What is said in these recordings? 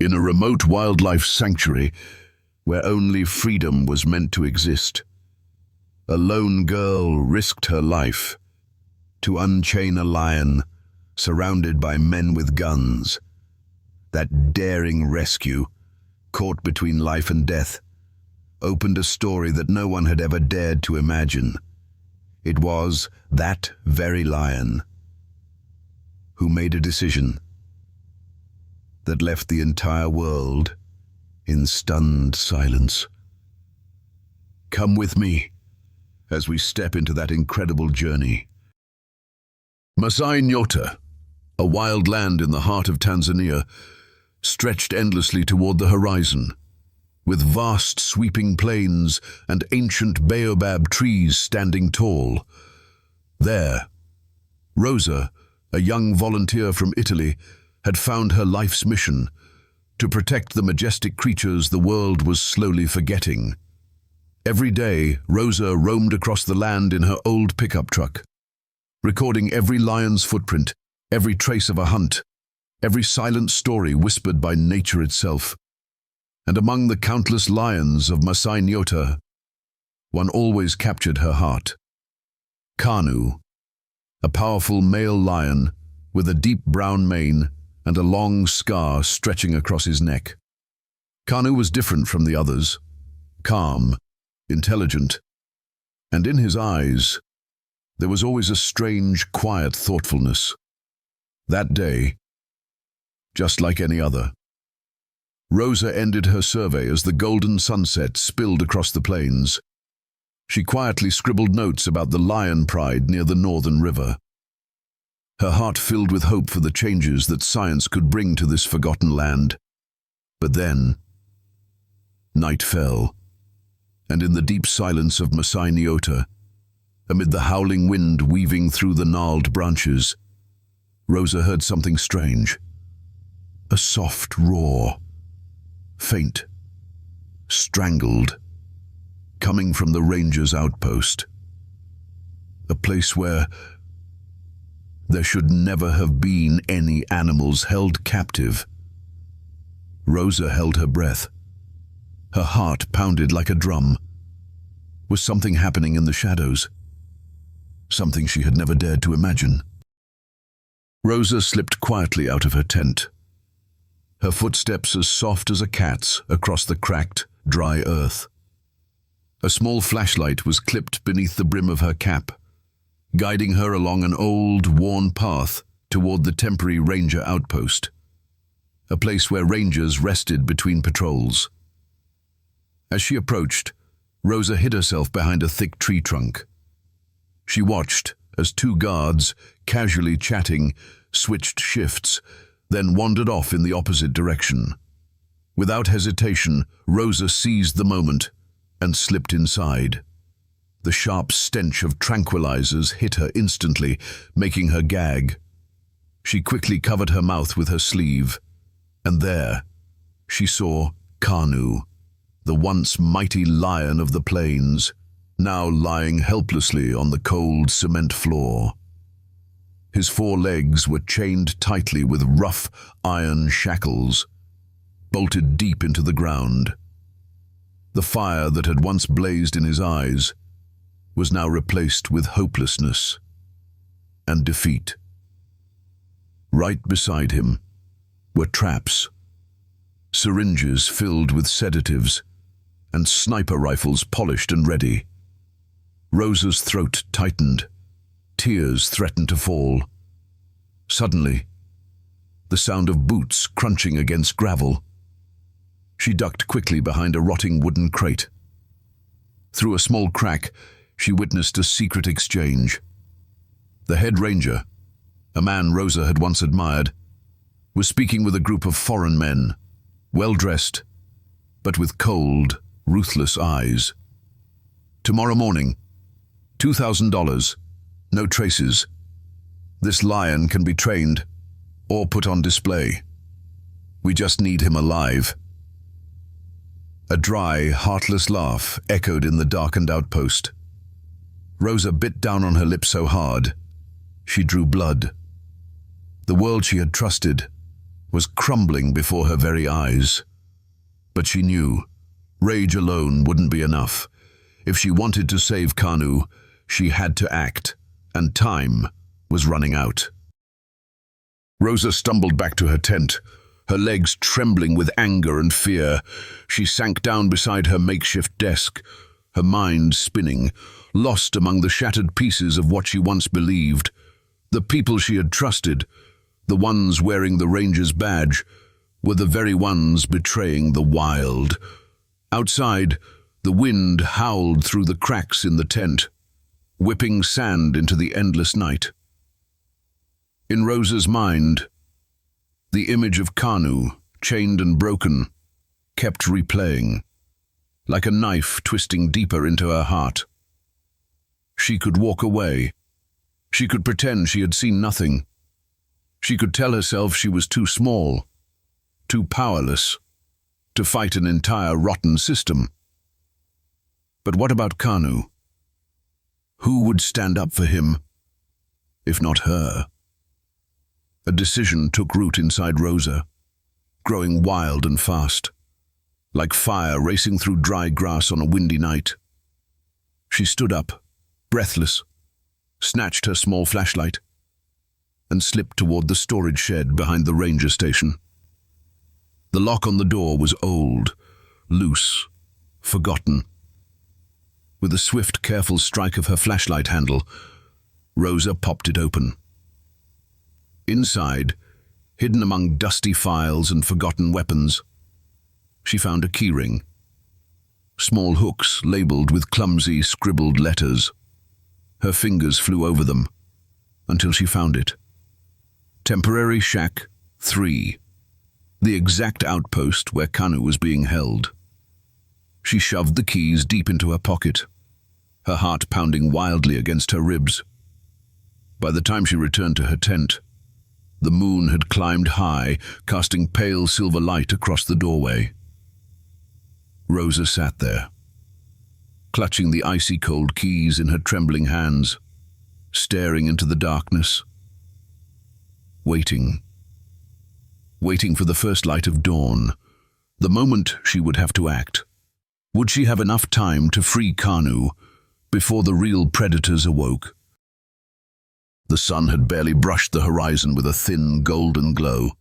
in a remote wildlife sanctuary where only freedom was meant to exist. A lone girl risked her life to unchain a lion surrounded by men with guns. That daring rescue, caught between life and death, opened a story that no one had ever dared to imagine. It was that very lion who made a decision that left the entire world in stunned silence. Come with me as we step into that incredible journey. Maasai Nyota, a wild land in the heart of Tanzania, stretched endlessly toward the horizon, with vast sweeping plains and ancient baobab trees standing tall. There, Rosa, a young volunteer from Italy, had found her life's mission: to protect the majestic creatures the world was slowly forgetting. Every day, Rosa roamed across the land in her old pickup truck, recording every lion's footprint, every trace of a hunt, every silent story whispered by nature itself. And among the countless lions of Maasai Nyota, one always captured her heart. Kanu, a powerful male lion with a deep brown mane and a long scar stretching across his neck. Kanu was different from the others, calm, intelligent, and in his eyes there was always a strange, quiet thoughtfulness. That day, just like any other, Rosa ended her survey as the golden sunset spilled across the plains. She quietly scribbled notes about the lion pride near the northern river, her heart filled with hope for the changes that science could bring to this forgotten land. But then, night fell, and in the deep silence of Maasai Nyota, amid the howling wind weaving through the gnarled branches, Rosa heard something strange. A soft roar, faint, strangled, coming from the ranger's outpost. A place where there should never have been any animals held captive. Rosa held her breath. Her heart pounded like a drum. Was something happening in the shadows? Something she had never dared to imagine. Rosa slipped quietly out of her tent, her footsteps as soft as a cat's across the cracked, dry earth. A small flashlight was clipped beneath the brim of her cap, guiding her along an old, worn path toward the temporary ranger outpost, a place where rangers rested between patrols. As she approached, Rosa hid herself behind a thick tree trunk. She watched as two guards, casually chatting, switched shifts, then wandered off in the opposite direction. Without hesitation, Rosa seized the moment and slipped inside. The sharp stench of tranquilizers hit her instantly, making her gag. She quickly covered her mouth with her sleeve, and there she saw Kanu, the once mighty lion of the plains, now lying helplessly on the cold cement floor. His 4 legs were chained tightly with rough iron shackles, bolted deep into the ground. The fire that had once blazed in his eyes was now replaced with hopelessness and defeat. Right beside him were traps, syringes filled with sedatives, and sniper rifles polished and ready. Rosa's throat tightened. Tears threatened to fall. Suddenly, the sound of boots crunching against gravel. She ducked quickly behind a rotting wooden crate. Through a small crack, she witnessed a secret exchange. The head ranger, a man Rosa had once admired, was speaking with a group of foreign men, well-dressed, but with cold, ruthless eyes. Tomorrow morning, $2,000, no traces. This lion can be trained or put on display. We just need him alive. A dry, heartless laugh echoed in the darkened outpost. Rosa bit down on her lip so hard, she drew blood. The world she had trusted, was crumbling before her very eyes. But she knew rage alone wouldn't be enough. If she wanted to save Kanu, she had to act, and time was running out. Rosa stumbled back to her tent, her legs trembling with anger and fear. She sank down beside her makeshift desk, her mind spinning, lost among the shattered pieces of what she once believed. The people she had trusted, the ones wearing the ranger's badge, were the very ones betraying the wild. Outside, the wind howled through the cracks in the tent, whipping sand into the endless night. In Rosa's mind, the image of Kanu, chained and broken, kept replaying, like a knife twisting deeper into her heart. She could walk away. She could pretend she had seen nothing. She could tell herself she was too small, too powerless, to fight an entire rotten system. But what about Kanu? Who would stand up for him, if not her? A decision took root inside Rosa, growing wild and fast, like fire racing through dry grass on a windy night. She stood up, breathless, snatched her small flashlight, and slipped toward the storage shed behind the ranger station. The lock on the door was old, loose, forgotten. With a swift, careful strike of her flashlight handle, Rosa popped it open. Inside, hidden among dusty files and forgotten weapons, she found a keyring. Small hooks labeled with clumsy, scribbled letters. Her fingers flew over them until she found it. Temporary Shack 3, the exact outpost where Kanu was being held. She shoved the keys deep into her pocket, her heart pounding wildly against her ribs. By the time she returned to her tent, the moon had climbed high, casting pale silver light across the doorway. Rosa sat there, clutching the icy cold keys in her trembling hands, staring into the darkness, waiting for the first light of dawn, the moment she would have to act. Would she have enough time to free Kanu before the real predators awoke? The sun had barely brushed the horizon with a thin, golden glow.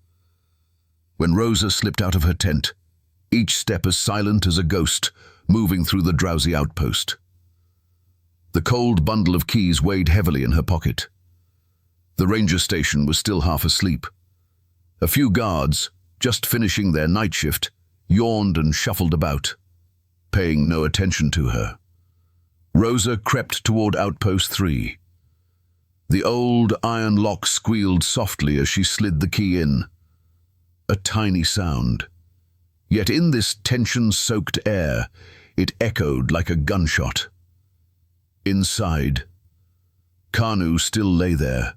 When Rosa slipped out of her tent, each step as silent as a ghost, moving through the drowsy outpost. The cold bundle of keys weighed heavily in her pocket. The ranger station was still half asleep. A few guards, just finishing their night shift, yawned and shuffled about, paying no attention to her. Rosa crept toward Outpost 3. The old iron lock squealed softly as she slid the key in. A tiny sound. Yet in this tension-soaked air, it echoed like a gunshot. Inside, Kanu still lay there.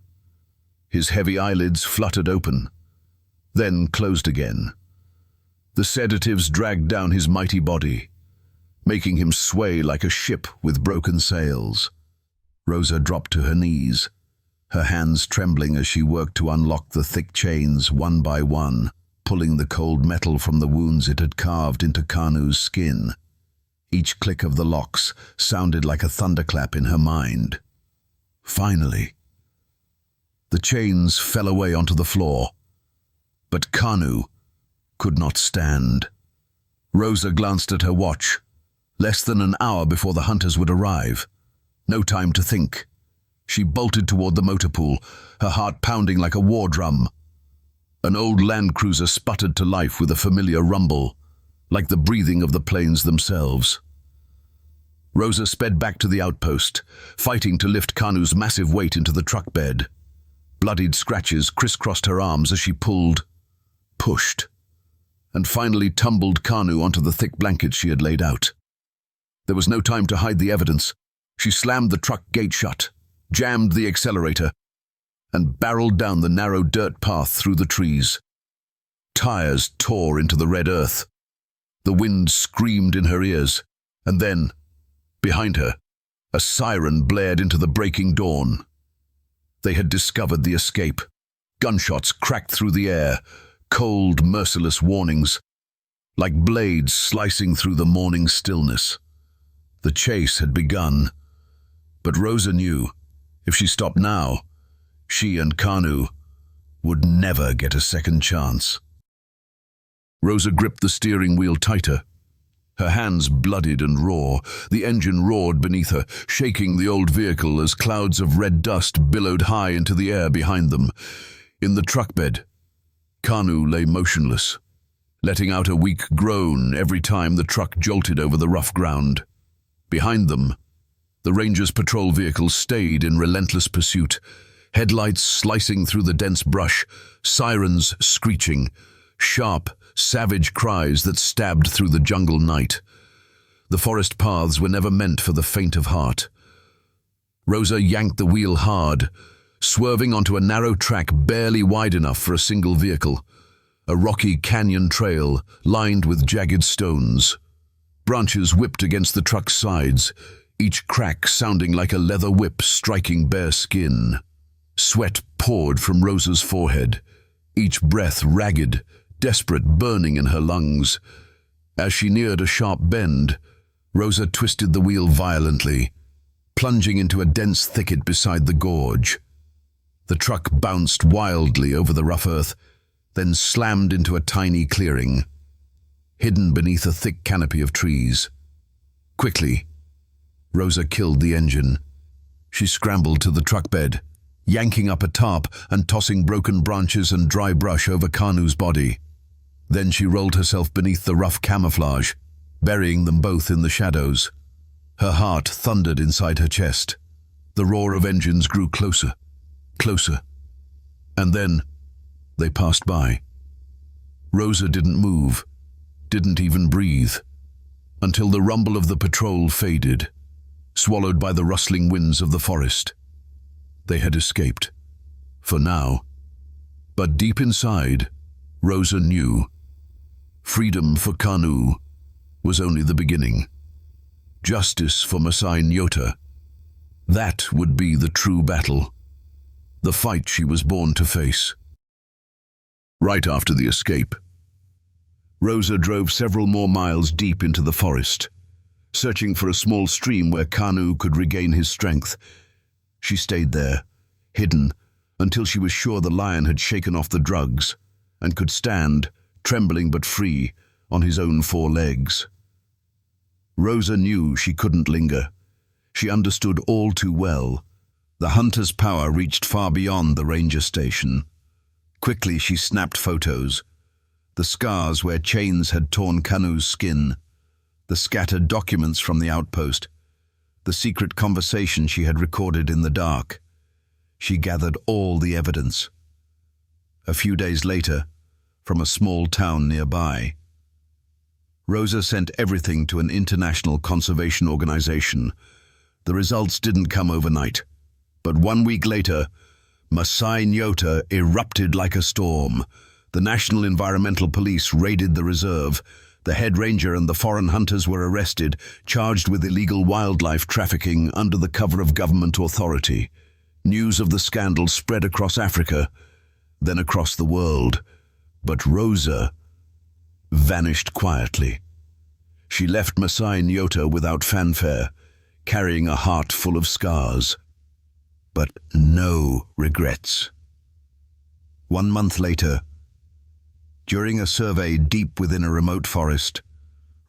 His heavy eyelids fluttered open, then closed again. The sedatives dragged down his mighty body, making him sway like a ship with broken sails. Rosa dropped to her knees, her hands trembling as she worked to unlock the thick chains one by one, pulling the cold metal from the wounds it had carved into Kanu's skin. Each click of the locks sounded like a thunderclap in her mind. Finally, the chains fell away onto the floor, but Kanu could not stand. Rosa glanced at her watch. Less than an hour before the hunters would arrive. No time to think. She bolted toward the motor pool, her heart pounding like a war drum. An old Land Cruiser sputtered to life with a familiar rumble, like the breathing of the planes themselves. Rosa sped back to the outpost, fighting to lift Kanu's massive weight into the truck bed. Bloodied scratches crisscrossed her arms as she pulled, pushed, and finally tumbled Kanu onto the thick blankets she had laid out. There was no time to hide the evidence. She slammed the truck gate shut, jammed the accelerator, and barreled down the narrow dirt path through the trees. Tires tore into the red earth. The wind screamed in her ears, and then, behind her, a siren blared into the breaking dawn. They had discovered the escape. Gunshots cracked through the air. cold, merciless warnings, like blades slicing through the morning stillness. The chase had begun, but Rosa knew if she stopped now, she and Kanu would never get a second chance. Rosa gripped the steering wheel tighter. Her hands bloodied and raw. The engine roared beneath her, shaking the old vehicle as clouds of red dust billowed high into the air behind them. In the truck bed, Kanu lay motionless, letting out a weak groan every time the truck jolted over the rough ground. Behind them, the Rangers' patrol vehicle stayed in relentless pursuit, headlights slicing through the dense brush, sirens screeching, sharp, savage cries that stabbed through the jungle night. The forest paths were never meant for the faint of heart. Rosa yanked the wheel hard, swerving onto a narrow track barely wide enough for a single vehicle, a rocky canyon trail lined with jagged stones. Branches whipped against the truck's sides, each crack sounding like a leather whip striking bare skin. Sweat poured from Rosa's forehead, each breath ragged, desperate, burning in her lungs. As she neared a sharp bend, Rosa twisted the wheel violently, plunging into a dense thicket beside the gorge. The truck bounced wildly over the rough earth, then slammed into a tiny clearing, hidden beneath a thick canopy of trees. Quickly, Rosa killed the engine. She scrambled to the truck bed, yanking up a tarp and tossing broken branches and dry brush over Kanu's body. Then she rolled herself beneath the rough camouflage, burying them both in the shadows. Her heart thundered inside her chest. The roar of engines grew closer, closer. And then they passed by. Rosa didn't move, didn't even breathe, until the rumble of the patrol faded, swallowed by the rustling winds of the forest. They had escaped, for now. But deep inside, Rosa knew freedom for Kanu was only the beginning. Justice for Maasai Nyota, that would be the true battle, the fight she was born to face. Right after the escape, Rosa drove several more miles deep into the forest, searching for a small stream where Kanu could regain his strength. She stayed there, hidden, until she was sure the lion had shaken off the drugs and could stand, trembling but free, on his own four legs. Rosa knew she couldn't linger. She understood all too well. The hunter's power reached far beyond the ranger station. Quickly she snapped photos. The scars where chains had torn Kanu's skin, the scattered documents from the outpost, the secret conversation she had recorded in the dark. She gathered all the evidence. A few days later, from a small town nearby, Rosa sent everything to an international conservation organization. The results didn't come overnight, but 1 week later, Maasai Nyota erupted like a storm. The National Environmental Police raided the reserve. The head ranger and the foreign hunters were arrested, charged with illegal wildlife trafficking under the cover of government authority. News of the scandal spread across Africa, then across the world. But Rosa vanished quietly. She left Maasai Nyota without fanfare, carrying a heart full of scars, but no regrets. 1 month later, during a survey deep within a remote forest,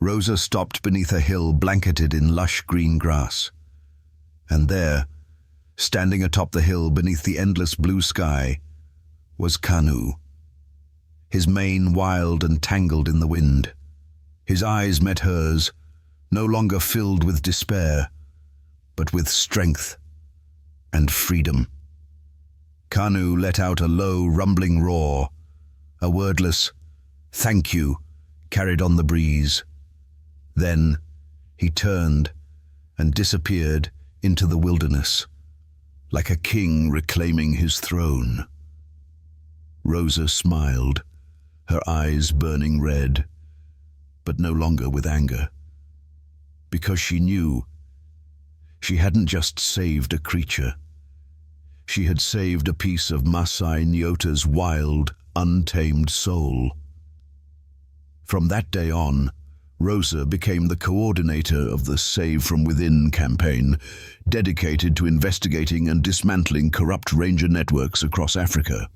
Rosa stopped beneath a hill blanketed in lush green grass. And there, standing atop the hill beneath the endless blue sky, was Kanu, his mane wild and tangled in the wind. His eyes met hers, no longer filled with despair, but with strength and freedom. Kanu let out a low, rumbling roar. A wordless "thank you" carried on the breeze. Then he turned and disappeared into the wilderness, like a king reclaiming his throne. Rosa smiled, her eyes burning red, but no longer with anger, because she knew she hadn't just saved a creature. She had saved a piece of Maasai Nyota's wild, untamed soul. From that day on, Rosa became the coordinator of the Save from Within campaign, dedicated to investigating and dismantling corrupt ranger networks across Africa.